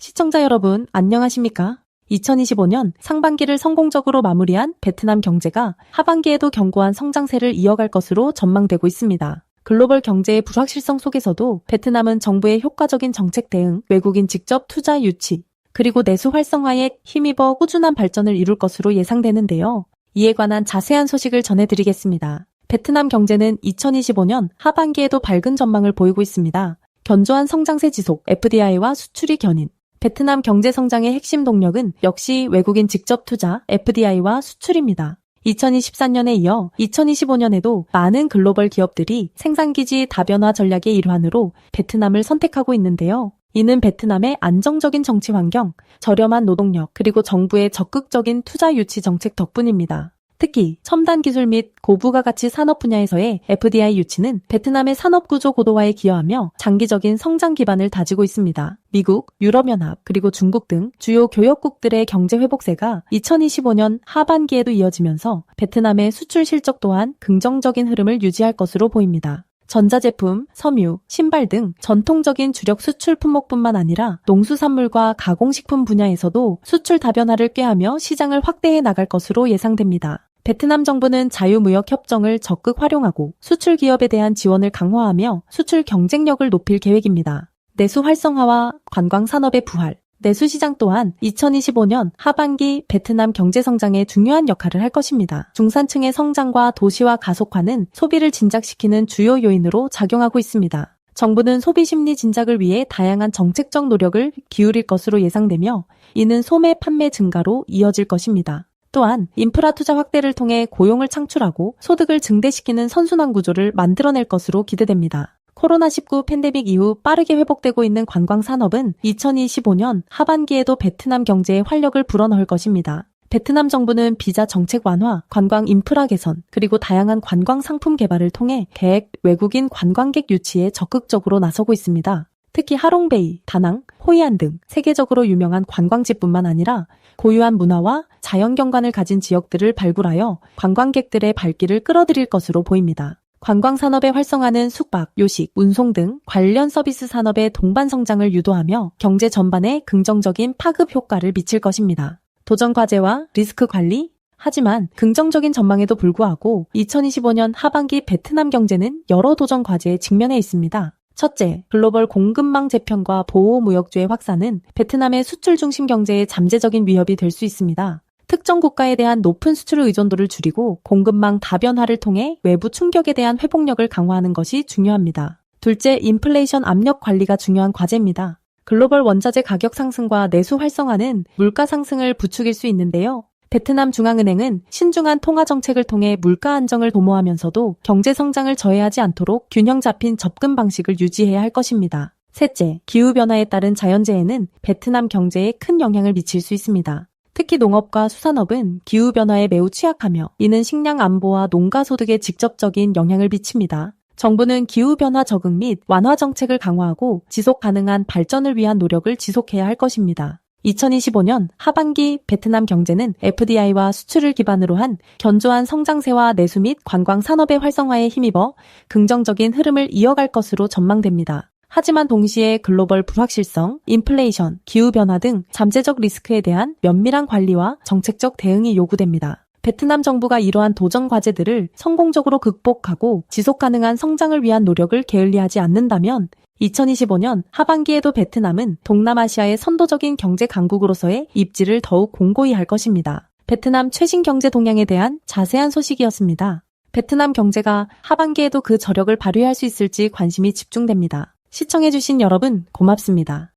시청자 여러분, 안녕하십니까? 2025년 상반기를 성공적으로 마무리한 베트남 경제가 하반기에도 견고한 성장세를 이어갈 것으로 전망되고 있습니다. 글로벌 경제의 불확실성 속에서도 베트남은 정부의 효과적인 정책 대응, 외국인 직접 투자 유치, 그리고 내수 활성화에 힘입어 꾸준한 발전을 이룰 것으로 예상되는데요. 이에 관한 자세한 소식을 전해드리겠습니다. 베트남 경제는 2025년 하반기에도 밝은 전망을 보이고 있습니다. 견조한 성장세 지속, FDI와 수출이 견인. 베트남 경제 성장의 핵심 동력은 역시 외국인 직접 투자, FDI와 수출입니다. 2024년에 이어 2025년에도 많은 글로벌 기업들이 생산기지 다변화 전략의 일환으로 베트남을 선택하고 있는데요. 이는 베트남의 안정적인 정치 환경, 저렴한 노동력, 그리고 정부의 적극적인 투자 유치 정책 덕분입니다. 특히 첨단 기술 및 고부가가치 산업 분야에서의 FDI 유치는 베트남의 산업구조 고도화에 기여하며 장기적인 성장 기반을 다지고 있습니다. 미국, 유럽연합, 그리고 중국 등 주요 교역국들의 경제 회복세가 2025년 하반기에도 이어지면서 베트남의 수출 실적 또한 긍정적인 흐름을 유지할 것으로 보입니다. 전자제품, 섬유, 신발 등 전통적인 주력 수출 품목뿐만 아니라 농수산물과 가공식품 분야에서도 수출 다변화를 꾀하며 시장을 확대해 나갈 것으로 예상됩니다. 베트남 정부는 자유무역 협정을 적극 활용하고 수출 기업에 대한 지원을 강화하며 수출 경쟁력을 높일 계획입니다. 내수 활성화와 관광 산업의 부활. 내수시장 또한 2025년 하반기 베트남 경제 성장에 중요한 역할을 할 것입니다. 중산층의 성장과 도시화 가속화는 소비를 진작시키는 주요 요인으로 작용하고 있습니다. 정부는 소비 심리 진작을 위해 다양한 정책적 노력을 기울일 것으로 예상되며 이는 소매 판매 증가로 이어질 것입니다. 또한 인프라 투자 확대를 통해 고용을 창출하고 소득을 증대시키는 선순환 구조를 만들어낼 것으로 기대됩니다. 코로나19 팬데믹 이후 빠르게 회복되고 있는 관광 산업은 2025년 하반기에도 베트남 경제에 활력을 불어넣을 것입니다. 베트남 정부는 비자 정책 완화, 관광 인프라 개선, 그리고 다양한 관광 상품 개발을 통해 계획 외국인 관광객 유치에 적극적으로 나서고 있습니다. 특히 하롱베이, 다낭, 호이안 등 세계적으로 유명한 관광지뿐만 아니라 고유한 문화와 자연경관을 가진 지역들을 발굴하여 관광객들의 발길을 끌어들일 것으로 보입니다. 관광산업의 활성화는 숙박, 요식, 운송 등 관련 서비스 산업의 동반 성장을 유도하며 경제 전반에 긍정적인 파급 효과를 미칠 것입니다. 도전 과제와 리스크 관리. 하지만 긍정적인 전망에도 불구하고 2025년 하반기 베트남 경제는 여러 도전 과제에 직면해 있습니다. 첫째, 글로벌 공급망 재편과 보호무역주의 확산은 베트남의 수출 중심 경제에 잠재적인 위협이 될 수 있습니다. 특정 국가에 대한 높은 수출 의존도를 줄이고 공급망 다변화를 통해 외부 충격에 대한 회복력을 강화하는 것이 중요합니다. 둘째, 인플레이션 압력 관리가 중요한 과제입니다. 글로벌 원자재 가격 상승과 내수 활성화는 물가 상승을 부추길 수 있는데요. 베트남 중앙은행은 신중한 통화 정책을 통해 물가 안정을 도모하면서도 경제 성장을 저해하지 않도록 균형 잡힌 접근 방식을 유지해야 할 것입니다. 셋째, 기후변화에 따른 자연재해는 베트남 경제에 큰 영향을 미칠 수 있습니다. 특히 농업과 수산업은 기후변화에 매우 취약하며 이는 식량 안보와 농가 소득에 직접적인 영향을 미칩니다. 정부는 기후변화 적응 및 완화 정책을 강화하고 지속 가능한 발전을 위한 노력을 지속해야 할 것입니다. 2025년 하반기 베트남 경제는 FDI와 수출을 기반으로 한 견조한 성장세와 내수 및 관광 산업의 활성화에 힘입어 긍정적인 흐름을 이어갈 것으로 전망됩니다. 하지만 동시에 글로벌 불확실성, 인플레이션, 기후변화 등 잠재적 리스크에 대한 면밀한 관리와 정책적 대응이 요구됩니다. 베트남 정부가 이러한 도전 과제들을 성공적으로 극복하고 지속 가능한 성장을 위한 노력을 게을리하지 않는다면 2025년 하반기에도 베트남은 동남아시아의 선도적인 경제 강국으로서의 입지를 더욱 공고히 할 것입니다. 베트남 최신 경제 동향에 대한 자세한 소식이었습니다. 베트남 경제가 하반기에도 그 저력을 발휘할 수 있을지 관심이 집중됩니다. 시청해주신 여러분 고맙습니다.